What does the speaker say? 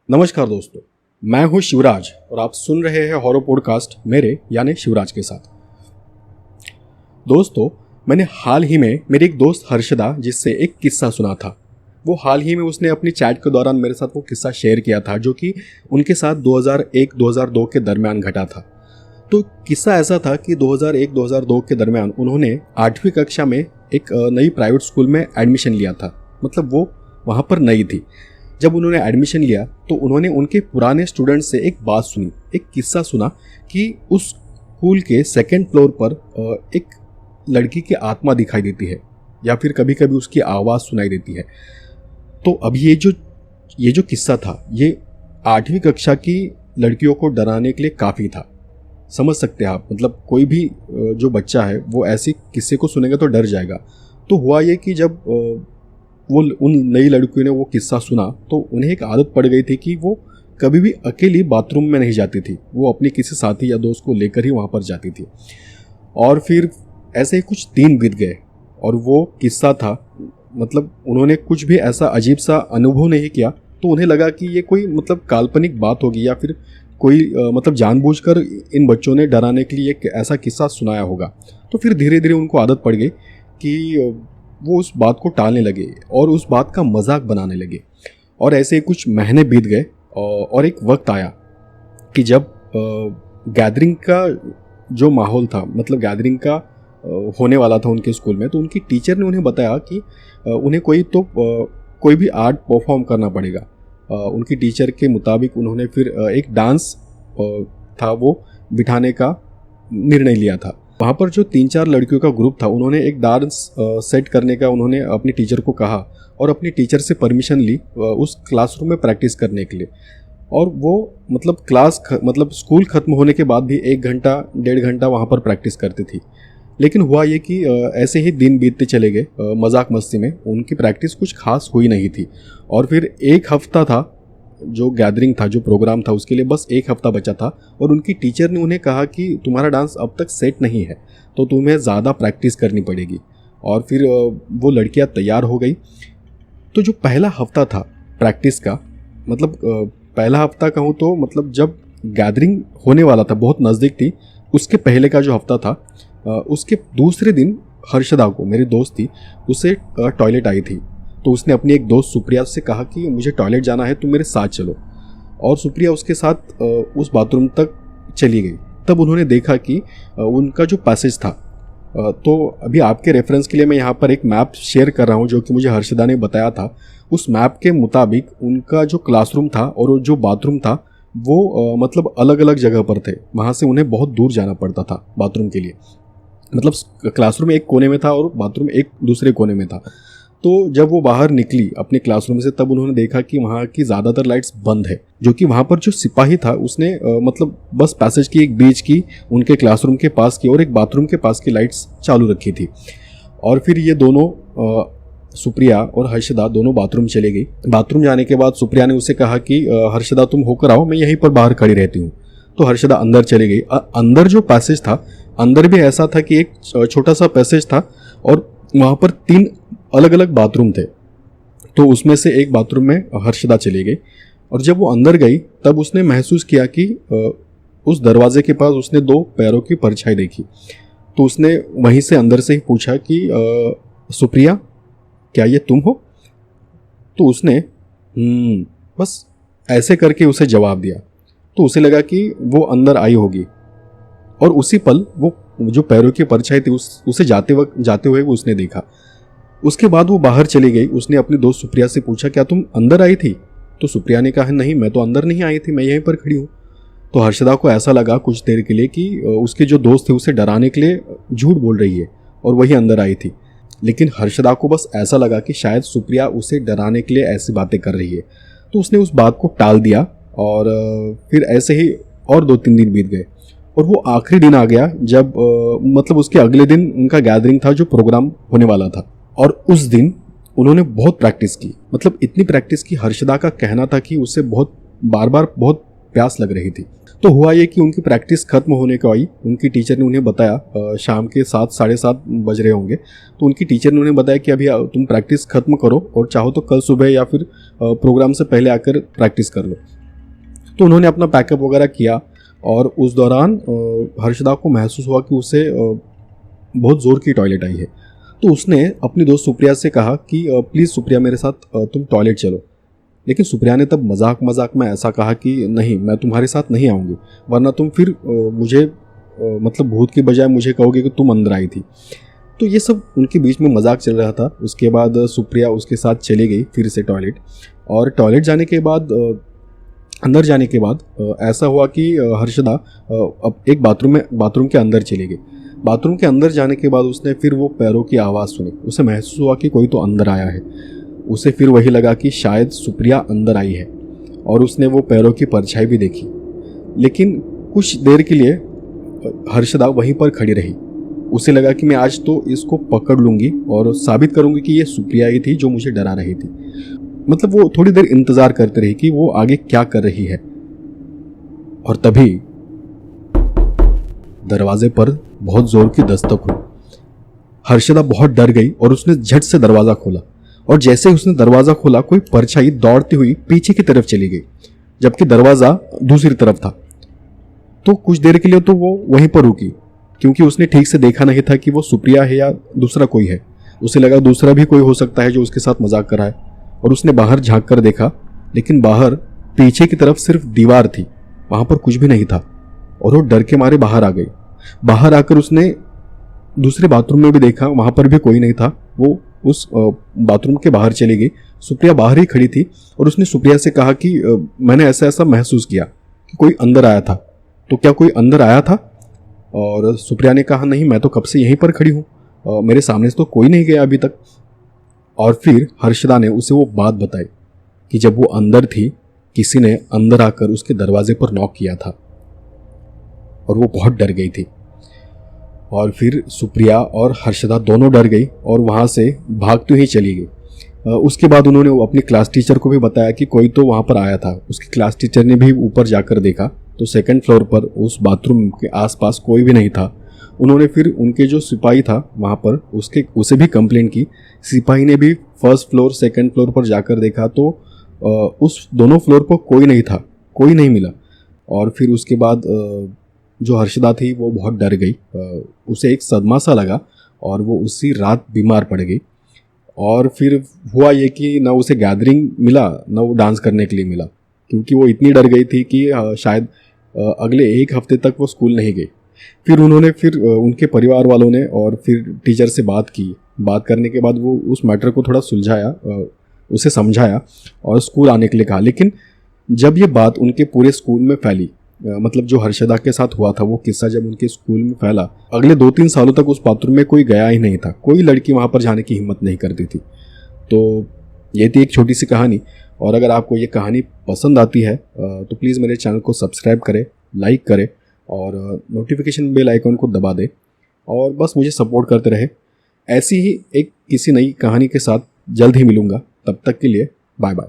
नमस्कार दोस्तों, मैं हूं शिवराज और आप सुन रहे हैं हॉरर पॉडकास्ट मेरे यानी शिवराज के साथ। दोस्तों, मैंने हाल ही में मेरे एक दोस्त हर्षदा जिससे एक किस्सा सुना था। वो हाल ही में उसने अपनी चैट के दौरान मेरे साथ वो किस्सा शेयर किया था जो कि उनके साथ 2001-2002 के दरमियान घटा था। तो किस्सा ऐसा था कि 2001-2002 के दरमियान उन्होंने 8वीं कक्षा में एक नई प्राइवेट स्कूल में एडमिशन लिया था। मतलब वो वहाँ पर नई थी। जब उन्होंने एडमिशन लिया तो उन्होंने उनके पुराने स्टूडेंट से एक बात सुनी, एक किस्सा सुना कि उस स्कूल के सेकंड फ्लोर पर एक लड़की की आत्मा दिखाई देती है या फिर कभी कभी उसकी आवाज़ सुनाई देती है। तो अब ये जो किस्सा था ये 8वीं कक्षा की लड़कियों को डराने के लिए काफ़ी था। समझ सकते हैं आप, मतलब कोई भी जो बच्चा है वो ऐसी किस्से को सुनेगा तो डर जाएगा। तो हुआ ये कि जब वो उन नई लड़कियों ने वो किस्सा सुना तो उन्हें एक आदत पड़ गई थी कि वो कभी भी अकेली बाथरूम में नहीं जाती थी। वो अपने किसी साथी या दोस्त को लेकर ही वहाँ पर जाती थी। और फिर ऐसे ही कुछ दिन बीत गए और वो किस्सा था, मतलब उन्होंने कुछ भी ऐसा अजीब सा अनुभव नहीं किया। तो उन्हें लगा कि ये कोई मतलब काल्पनिक बात होगी या फिर कोई मतलब जानबूझकर इन बच्चों ने डराने के लिए एक ऐसा किस्सा सुनाया होगा। तो फिर धीरे धीरे उनको आदत पड़ गई कि वो उस बात को टालने लगे और उस बात का मजाक बनाने लगे। और ऐसे ही कुछ महीने बीत गए और एक वक्त आया कि जब गैदरिंग का जो माहौल था, मतलब गैदरिंग का होने वाला था उनके स्कूल में। तो उनकी टीचर ने उन्हें बताया कि उन्हें कोई भी आर्ट परफॉर्म करना पड़ेगा। उनकी टीचर के मुताबिक उन्होंने फिर एक डांस था वो बिठाने का निर्णय लिया था। वहाँ पर जो 3-4 लड़कियों का ग्रुप था उन्होंने एक डांस सेट करने का उन्होंने अपनी टीचर को कहा और अपनी टीचर से परमिशन ली उस क्लासरूम में प्रैक्टिस करने के लिए। और वो मतलब स्कूल ख़त्म होने के बाद भी 1 घंटा 1.5 घंटा वहाँ पर प्रैक्टिस करती थी। लेकिन हुआ ये कि ऐसे ही दिन बीतते चले गए। मजाक मस्ती में उनकी प्रैक्टिस कुछ खास हुई नहीं थी। और फिर 1 हफ्ता था जो गैदरिंग था, जो प्रोग्राम था, उसके लिए बस 1 हफ्ता बचा था। और उनकी टीचर ने उन्हें कहा कि तुम्हारा डांस अब तक सेट नहीं है तो तुम्हें ज़्यादा प्रैक्टिस करनी पड़ेगी। और फिर वो लड़कियां तैयार हो गई। तो जो पहला हफ्ता था प्रैक्टिस का, मतलब पहला हफ्ता कहूँ तो मतलब जब गैदरिंग होने वाला था, बहुत नज़दीक थी, उसके पहले का जो हफ्ता था, उसके दूसरे दिन हर्षदा को, मेरी दोस्त थी, उसे टॉयलेट आई थी। तो उसने अपनी एक दोस्त सुप्रिया से कहा कि मुझे टॉयलेट जाना है, तुम मेरे साथ चलो। और सुप्रिया उसके साथ उस बाथरूम तक चली गई। तब उन्होंने देखा कि उनका जो पैसेज था, तो अभी आपके रेफरेंस के लिए मैं यहाँ पर एक मैप शेयर कर रहा हूँ जो कि मुझे हर्षदा ने बताया था। उस मैप के मुताबिक उनका जो क्लासरूम था और जो बाथरूम था वो मतलब अलग अलग जगह पर थे। वहाँ से उन्हें बहुत दूर जाना पड़ता था बाथरूम के लिए। मतलब क्लासरूम एक कोने में था और बाथरूम एक दूसरे कोने में था। तो जब वो बाहर निकली अपने क्लासरूम से तब उन्होंने देखा कि वहाँ की ज़्यादातर लाइट्स बंद है, जो कि वहाँ पर जो सिपाही था उसने मतलब बस पैसेज की एक बीच की, उनके क्लासरूम के पास की और एक बाथरूम के पास की लाइट्स चालू रखी थी। और फिर ये दोनों सुप्रिया और हर्षदा दोनों बाथरूम चले गई। बाथरूम जाने के बाद सुप्रिया ने उसे कहा कि हर्षदा तुम होकर आओ, मैं यहीं पर बाहर खड़ी रहती हूँ। तो हर्षदा अंदर चली गई। अंदर जो पैसेज था, अंदर भी ऐसा था कि एक छोटा सा पैसेज था और वहाँ पर 3 अलग अलग बाथरूम थे। तो उसमें से एक बाथरूम में हर्षदा चली गई। और जब वो अंदर गई तब उसने महसूस किया कि उस दरवाजे के पास उसने 2 पैरों की परछाई देखी। तो उसने वहीं से अंदर से ही पूछा कि सुप्रिया, क्या ये तुम हो? तो उसने बस ऐसे करके उसे जवाब दिया। तो उसे लगा कि वो अंदर आई होगी और उसी पल वो जो पैरों की परछाई थी उसे जाते हुए उसने देखा। उसके बाद वो बाहर चली गई। उसने अपनी दोस्त सुप्रिया से पूछा, क्या तुम अंदर आई थी? तो सुप्रिया ने कहा, नहीं, मैं तो अंदर नहीं आई थी, मैं यहीं पर खड़ी हूँ। तो हर्षदा को ऐसा लगा कुछ देर के लिए कि उसके जो दोस्त थे उसे डराने के लिए झूठ बोल रही है और वही अंदर आई थी। लेकिन हर्षदा को बस ऐसा लगा कि शायद सुप्रिया उसे डराने के लिए ऐसी बातें कर रही है। तो उसने उस बात को टाल दिया। और फिर ऐसे ही और 2-3 दिन बीत गए और वो आखिरी दिन आ गया जब मतलब उसके अगले दिन उनका गैदरिंग था, जो प्रोग्राम होने वाला था। और उस दिन उन्होंने बहुत प्रैक्टिस की, मतलब इतनी प्रैक्टिस की, हर्षदा का कहना था कि उसे बार बार बहुत प्यास लग रही थी। तो हुआ ये कि उनकी प्रैक्टिस खत्म होने को आई। उनकी टीचर ने उन्हें बताया, शाम के 7 साढ़े 7 बज रहे होंगे, तो उनकी टीचर ने उन्हें बताया कि अभी तुम प्रैक्टिस खत्म करो और चाहो तो कल सुबह या फिर प्रोग्राम से पहले आकर प्रैक्टिस कर लो। तो उन्होंने अपना पैकअप वगैरह किया और उस दौरान हर्षदा को महसूस हुआ कि उसे बहुत ज़ोर की टॉयलेट आई है। तो उसने अपनी दोस्त सुप्रिया से कहा कि प्लीज़ सुप्रिया मेरे साथ तुम टॉयलेट चलो। लेकिन सुप्रिया ने तब मजाक मजाक में ऐसा कहा कि नहीं, मैं तुम्हारे साथ नहीं आऊँगी, वरना तुम फिर मुझे मतलब भूत की बजाय मुझे कहोगे कि तुम अंदर आई थी। तो ये सब उनके बीच में मजाक चल रहा था। उसके बाद सुप्रिया उसके साथ चली गई फिर से टॉयलेट, और टॉयलेट जाने के बाद अंदर जाने के बाद ऐसा हुआ कि हर्षदा अब एक बाथरूम के अंदर चली गई। बाथरूम के अंदर जाने के बाद उसने फिर वो पैरों की आवाज़ सुनी। उसे महसूस हुआ कि कोई तो अंदर आया है। उसे फिर वही लगा कि शायद सुप्रिया अंदर आई है, और उसने वो पैरों की परछाई भी देखी। लेकिन कुछ देर के लिए हर्षदा वहीं पर खड़ी रही। उसे लगा कि मैं आज तो इसको पकड़ लूँगी और साबित करूँगी कि ये सुप्रिया ही थी जो मुझे डरा रही थी। मतलब वो थोड़ी देर इंतज़ार करते रही कि वो आगे क्या कर रही है। और तभी दरवाजे पर बहुत जोर की दस्तक हुई। हर्षदा बहुत डर गई और उसने झट से दरवाज़ा खोला, और जैसे ही उसने दरवाज़ा खोला कोई परछाई दौड़ती हुई पीछे की तरफ चली गई, जबकि दरवाज़ा दूसरी तरफ था। तो कुछ देर के लिए तो वो वहीं पर रुकी, क्योंकि उसने ठीक से देखा नहीं था कि वो सुप्रिया है या दूसरा कोई है। उसे लगा दूसरा भी कोई हो सकता है जो उसके साथ मजाक कर रहा है, और उसने बाहर झांक कर देखा। लेकिन बाहर पीछे की तरफ सिर्फ दीवार थी, वहाँ पर कुछ भी नहीं था, और वो डर के मारे बाहर आ गई। बाहर आकर उसने दूसरे बाथरूम में भी देखा, वहाँ पर भी कोई नहीं था। वो उस बाथरूम के बाहर चली गई। सुप्रिया बाहर ही खड़ी थी, और उसने सुप्रिया से कहा कि मैंने ऐसा ऐसा महसूस किया कि कोई अंदर आया था। तो क्या कोई अंदर आया था? और सुप्रिया ने कहा नहीं, मैं तो कब से यहीं पर खड़ी हूँ, मेरे सामने से तो कोई नहीं गया अभी तक। और फिर हर्षदा ने उसे वो बात बताई कि जब वो अंदर थी, किसी ने अंदर आकर उसके दरवाजे पर नॉक किया था, और वो बहुत डर गई थी। और फिर सुप्रिया और हर्षदा दोनों डर गई और वहाँ से भागती हुई चली गई। उसके बाद उन्होंने अपनी क्लास टीचर को भी बताया कि कोई तो वहाँ पर आया था। उसकी क्लास टीचर ने भी ऊपर जाकर देखा तो सेकंड फ्लोर पर उस बाथरूम के आसपास कोई भी नहीं था। उन्होंने फिर उनके जो सिपाही था वहाँ पर उसे भी कंप्लेंट की। सिपाही ने भी फर्स्ट फ्लोर सेकंड फ्लोर पर जाकर देखा तो उस दोनों फ्लोर पर कोई नहीं था, कोई नहीं मिला। और फिर उसके बाद जो हर्षदा थी वो बहुत डर गई। उसे एक सदमा सा लगा और वो उसी रात बीमार पड़ गई। और फिर हुआ ये कि ना उसे गैदरिंग मिला, ना वो डांस करने के लिए मिला, क्योंकि वो इतनी डर गई थी कि शायद अगले एक हफ्ते तक वो स्कूल नहीं गई। फिर उनके परिवार वालों ने और फिर टीचर से बात की। बात करने के बाद वो उस मैटर को थोड़ा सुलझाया, उसे समझाया और स्कूल आने के लिए कहा। लेकिन जब ये बात उनके पूरे स्कूल में फैली, मतलब जो हर्षदा के साथ हुआ था वो किस्सा जब उनके स्कूल में फैला, अगले 2-3 सालों तक उस बाथरूम में कोई गया ही नहीं था। कोई लड़की वहाँ पर जाने की हिम्मत नहीं करती थी। तो ये थी एक छोटी सी कहानी। और अगर आपको ये कहानी पसंद आती है तो प्लीज़ मेरे चैनल को सब्सक्राइब करें, लाइक करें और नोटिफिकेशन बेल आइकन को दबा दें, और बस मुझे सपोर्ट करते रहे। ऐसी ही एक किसी नई कहानी के साथ जल्द ही मिलूँगा। तब तक के लिए बाय बाय।